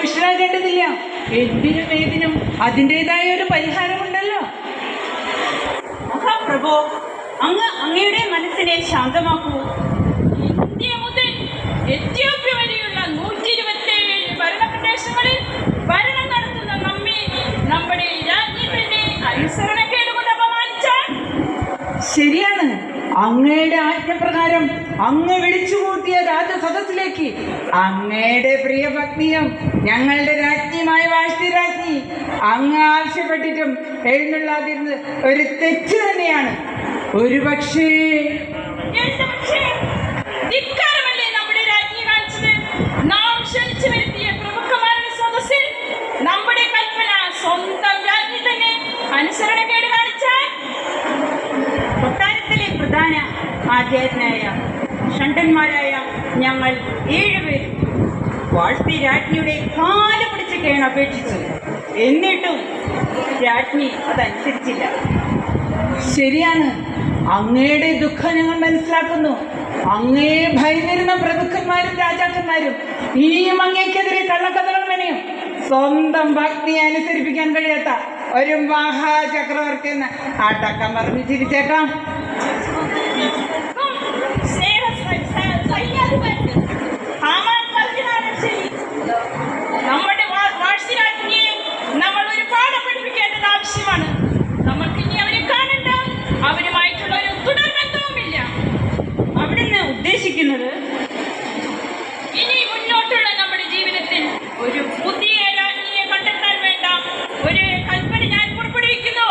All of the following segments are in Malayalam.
വിഷയാകേണ്ടതില്ല. എന്തിനും ഏതിനും അതിൻ്റെതായ ഒരു പരിഹാരമുണ്ടല്ലോ. മഹാപ്രഭു, അങ്ങയുടെ മനസ്സിനെ ശാന്തമാക്കൂ. ഇന്ത്യ മുതൽ എത്യോപ്യ വരെയുള്ള 127 ഭരണപ്രദേശങ്ങളിൽ ഭരണം നടത്തുന്ന നമ്മുടെ രാജ്യത്തിന്റെ അനുസരണക്കേട് കൊണ്ട് അപമാനിച്ചാൽ ശരിയാണ്. അങ്ങയുടെ ആജ്ഞപ്രകാരം അങ്ങ് വിളിച്ചുകൂട്ടിയ രാജസദസ്സിലേക്ക് അങ്ങയുടെ പ്രിയ പത്നിയും ഞങ്ങളുടെ രാജ്ഞിയുമായ വാഴ്ത്തി രാജ്ഞി അങ്ങ് ആവശ്യപ്പെട്ടിട്ടും എഴുന്നള്ളാതിരുന്നത് ഒരു തെറ്റ് തന്നെയാണ്. ഒരു പക്ഷേ നമ്മുടെ രാജ്ഞി കാണിച്ചത് നാം ക്ഷണിച്ചു വരുത്തിയ പ്രമുഖമാരുടെ സദസ്സിൽ നമ്മുടെ കൽപ്പന സ്വന്തം രാജ്ഞി തന്നെ അനുസരണക്കേട് കാണിച്ചാൽ കൊട്ടാരത്തിലെ പ്രധാന ആചാര്യനായ ഷണ്ടന്മാരായ ഞങ്ങൾ 7 പേരും വാഴ്ത്തി രാജ്ഞിയുടെ കാല് പിടിച്ച് കേണപേക്ഷിച്ചു. എന്നിട്ടും രാജ്ഞി അതനുസരിച്ചില്ല. ശരിയാണ്. അങ്ങയുടെ ദുഃഖം ഞങ്ങൾ മനസ്സിലാക്കുന്നു. അങ്ങയെ ഭയന്നിരുന്ന പ്രഭുക്കന്മാരും രാജാക്കന്മാരും ഇനിയും അങ്ങേക്കെതിരെ കള്ളക്കഥകൾ മെനയും. സ്വന്തം ഭക്തിയെ അനുസരിപ്പിക്കാൻ കഴിയാത്ത ഒരു മഹാചക്രവർത്തി എന്ന് അടക്കം പറഞ്ഞു ചിരിച്ചേക്കാം. നമ്മുടെ വാഴ്ചരാജ്ഞിയെ നമ്മൾ ഒരു പാഠം പഠിപ്പിക്കേണ്ടത് ആവശ്യമാണ്. നമുക്കിനി അവരെ കാണണ്ട, അവരുമായിട്ടുള്ള ഒരു തുടർബന്ധവുമില്ല. അവിടുന്ന് ഉദ്ദേശിക്കുന്നത് ഇനി മുന്നോട്ടുള്ള നമ്മുടെ ജീവിതത്തിൽ ഒരു പുതിയ രാജ്ഞിയെ കണ്ടെത്താൻ വേണ്ട ഒരു കൽപ്പന ഞാൻ പുറപ്പെടുവിക്കുന്നു.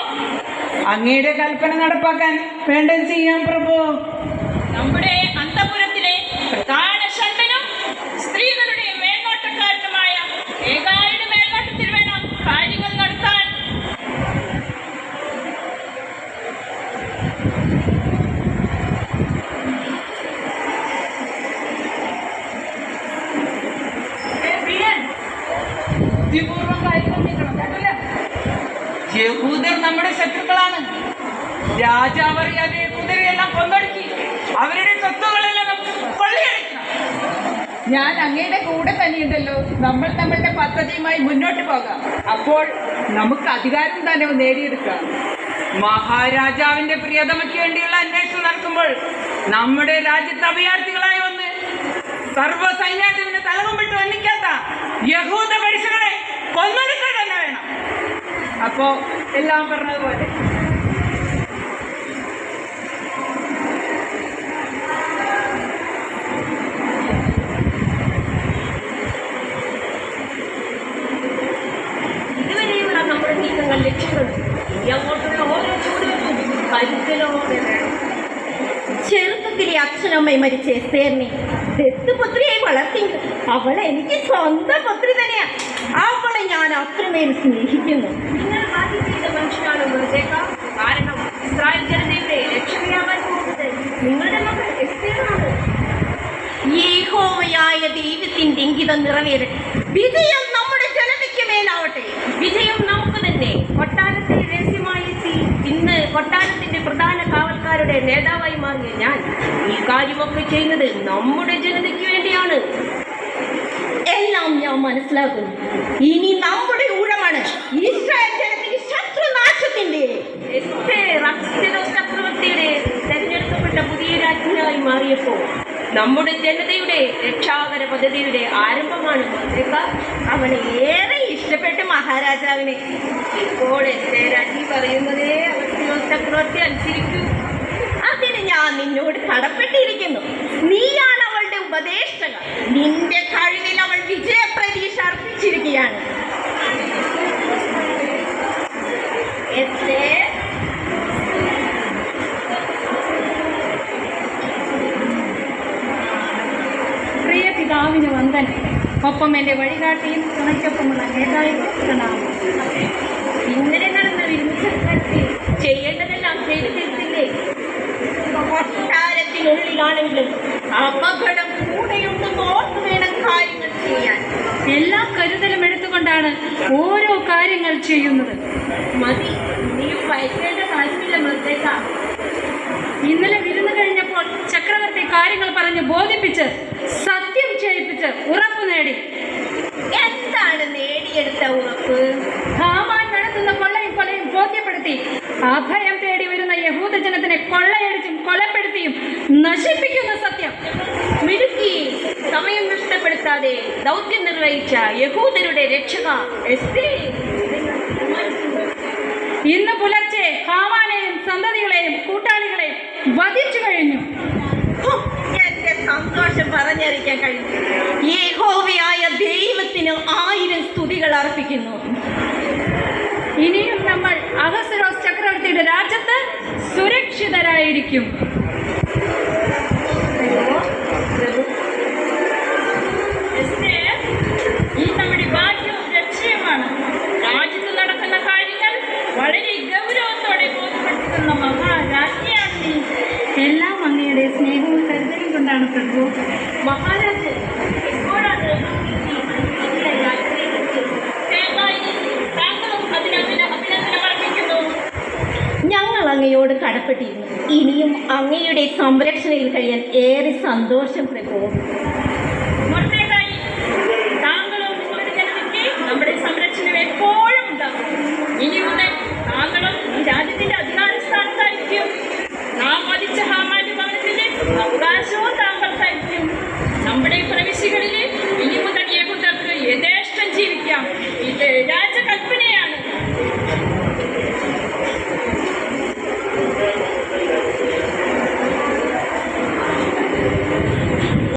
അങ്ങയുടെ കൽപ്പന നടപ്പാക്കാൻ വേണ്ടത് ചെയ്യാം പ്രഭു. നമ്മുടെ അന്തഃപുരത്തിലെ പ്രധാന ഷണ്ടനും സ്ത്രീകളുടെ മേൽനോട്ടക്കാരനുമായ ഏകായുടെ മേൽനോട്ടത്തിൽ വേണം കാര്യങ്ങൾ നടത്താൻ. യഹൂദർ നമ്മുടെ ശത്രുക്കളാണ്. രാജാവ് അറിയാതെ യഹൂദരെയെല്ലാം കൊന്നൊടുക്കി അവരുടെ സ്വത്തുകളെല്ലാം കൊള്ളയടിക്കണം. ഞാൻ അങ്ങയുടെ കൂടെ തന്നെയുണ്ടല്ലോ. നമ്മൾ നമ്മളുടെ പദ്ധതിയുമായി മുന്നോട്ട് പോകാം. അപ്പോൾ നമുക്ക് അധികാരം തന്നെ നേടിയെടുക്കാം. മഹാരാജാവിന്റെ പ്രിയതമയ്ക്ക് വേണ്ടിയുള്ള അന്വേഷണം നടക്കുമ്പോൾ നമ്മുടെ രാജ്യത്ത് അഭയാർത്ഥികളായി വന്ന് സർവ്വ സൈന്യാധിപന് തലകുമ്പിട്ട് വന്നിക്കാത്ത യഹൂദ പരിശുകളെ കൊന്നൊടുക്കുക തന്നെ വേണം. അപ്പോ എല്ലാം പറഞ്ഞതുപോലെ ഇതുവരെയുള്ള നമ്മുടെ നീക്കങ്ങൾ ലക്ഷ്യങ്ങളും ഇനി അങ്ങോട്ടുള്ള ഓരോ ചുവടുകൾക്കും കരുതലോടെ വേണം. ചെറുപ്പത്തിലെ അച്ഛനമ്മയും മരിച്ച എസ്തേറിനെ ദത്തുപുത്രിയായി വളർത്തി. അവളെ എനിക്ക് സ്വന്തം പുത്രി തന്നെയാ. അവളെ ഞാൻ അത്രമേൽ സ്നേഹിക്കുന്നു. നിങ്ങൾ ആദ്യം ചെയ്ത മനുഷ്യനാണ് മൃതേക്ക. കാരണം ഇസ്രായേൽ ജനതയുടെ രക്ഷകയാവാൻ പോകുന്നത് നിങ്ങളുടെ മകൾ എസ്തേറാണ്. യഹോവയായ ദൈവത്തിന്റെ ഇംഗിതം നിറവേറട്ടെ. വിജയം നമ്മുടെ ജനതയ്ക്ക് മേലാവട്ടെ. വിജയം നമുക്ക് തന്നെ. കൊട്ടാരത്തിൽ രഹസ്യമായി എത്തി ഇന്ന് കൊട്ടാരത്തിന്റെ പ്രധാന കാവൽക്കാരുടെ നേതാവായി മാറിയ ഞാൻ ഈ കാര്യമൊക്കെ ചെയ്യുന്നത് നമ്മുടെ ജനതയ്ക്ക് വേണ്ടിയാണ്. എല്ലാം ഞാൻ മനസ്സിലാക്കുന്നു. ഇനി നമ്മുടെ ഊഴമാണ് ഇസ്രായേൽ ജനതയ്ക്ക് ശത്രുനാശത്തിന്റെ. എസ്തേർ അക്സിലോസ് ചക്രവർത്തിയുടെ തെരഞ്ഞെടുക്കപ്പെട്ട പുതിയ രാജ്ഞിയായി മാറിയപ്പോൾ നമ്മുടെ ജനതയുടെ രക്ഷാകര പദ്ധതിയുടെ ആരംഭമാണ്. അവൾ ഏറെ ഇഷ്ടപ്പെട്ടു മഹാരാജാവിനെ. ഇപ്പോൾ എന്റെ രാജ്ഞി പറയുന്നതേ അവസ്ഥയോ ചക്രവർത്തി അനുസരിക്കൂ. അതിന് ഞാൻ നിന്നോട് കടപ്പെട്ടിരിക്കുന്നു. നീയാണ് അവളുടെ ഉപദേഷ്ടക. നിന്റെ കഴിവിൽ അവൾ വിജയപ്രതീക്ഷ അർപ്പിച്ചിരിക്കുകയാണ്. എസ്തേർ, പ്രിയ പിതാവിന് വന്ദനം. ഒപ്പം എൻ്റെ വഴികാട്ടിയും തുണയ്ക്കൊപ്പമുള്ള നേതാവിന് പ്രണാമം. ഇന്നലെ നടന്ന വിരുന്ന് ചക്രവർത്തി ചെയ്യേണ്ടതെല്ലാം ചെയ്തു തീർത്തില്ലേ? കൊട്ടാരത്തിനുള്ളിലാണെങ്കിലും അപകടം കൂടെയുണ്ടെന്ന് ഓർത്ത് വേണം കാര്യങ്ങൾ ചെയ്യാൻ. എല്ലാ കരുതലും എടുത്തുകൊണ്ടാണ് ഓരോ കാര്യങ്ങൾ ചെയ്യുന്നത്. മതി, നീയും വയറ്റേണ്ട കാര്യമില്ല നിർദ്ദേശ. ഇന്നലെ വിരുന്ന് കഴിഞ്ഞപ്പോൾ ചക്രവർത്തി കാര്യങ്ങൾ പറഞ്ഞ് ബോധിപ്പിച്ച് സത്യം ചെയ്യിപ്പിച്ച് ഉറപ്പ് നേടി. എന്താണ് നേടിയെടുത്ത ഉറപ്പ്? ഹാമാൻ നടത്തുന്ന കൊള്ളയും കൊലയും ബോധ്യപ്പെടുത്തി അഭയം തേടി വരുന്ന യഹൂദജനത്തിനെ കൊള്ളയടിച്ചും കൊലപ്പെടുത്തിയും നശിപ്പിക്കുന്ന സത്യം. മിടുക്കി, സമയം നഷ്ടപ്പെടുത്താതെ ദൗത്യം നിർവഹിച്ച യഹൂദരുടെ രക്ഷക എസ്തേർ. ഇന്ന് പുലർച്ചെ ഹാമാനെയും സന്തതികളെയും കൂട്ടാളികളെയും വധിച്ചു കഴിഞ്ഞു. എന്റെ സന്തോഷം പറഞ്ഞറിയിക്കാൻ കഴിയും. യഹോവയായ ദൈവത്തിന് 1000 സ്തുതികൾ അർപ്പിക്കുന്നു. ഇനിയും നമ്മൾ അഹസ്വേരോസ് ചക്രവർത്തിയുടെ രാജ്യത്ത് സുരക്ഷിതരായിരിക്കും. എസ്തേർ, ഈ നമ്മുടെ ഭാഗ്യവും രക്ഷയുമാണ്. രാജ്യത്ത് നടക്കുന്ന കാര്യങ്ങൾ വളരെ ഗൗരവത്തോടെ ബോധ്യപ്പെടുത്തുന്ന മഹാരാജ്ഞിയാണ് നീ. എല്ലാം അങ്ങയുടെ സ്നേഹവും കരുതലും കൊണ്ടാണ് പ്രഭു. മഹാരാജ് എപ്പോഴാണ് താങ്കളും അഭിനന്ദനം അർപ്പിക്കുന്നു. ഞങ്ങൾ അങ്ങയോട് കടപ്പെട്ടിരുന്നു. ഇനിയും അങ്ങയുടെ സംരക്ഷണയിൽ കഴിയാൻ ഏറെ സന്തോഷം പ്രഭു. മൊർദെഖായി, താങ്കളും നിങ്ങളുടെ ജനതയ്ക്ക് നമ്മുടെ സംരക്ഷണം എപ്പോഴും ഉണ്ടാകും. ഇനി മുതൽ താങ്കളും ഈ രാജ്യത്തിന്റെ അധികാര സ്ഥാനത്തായിരിക്കും. നാം വധിച്ച ഹാമാന്റെ ഭവനത്തിന്റെ അവകാശവും താങ്കൾക്കായിരിക്കും. നമ്മുടെ പ്രവിശ്യകളിൽ ഇനി മുതൽ യഹൂദർക്ക് യഥേഷ്ടം ജീവിക്കാം. ഇത്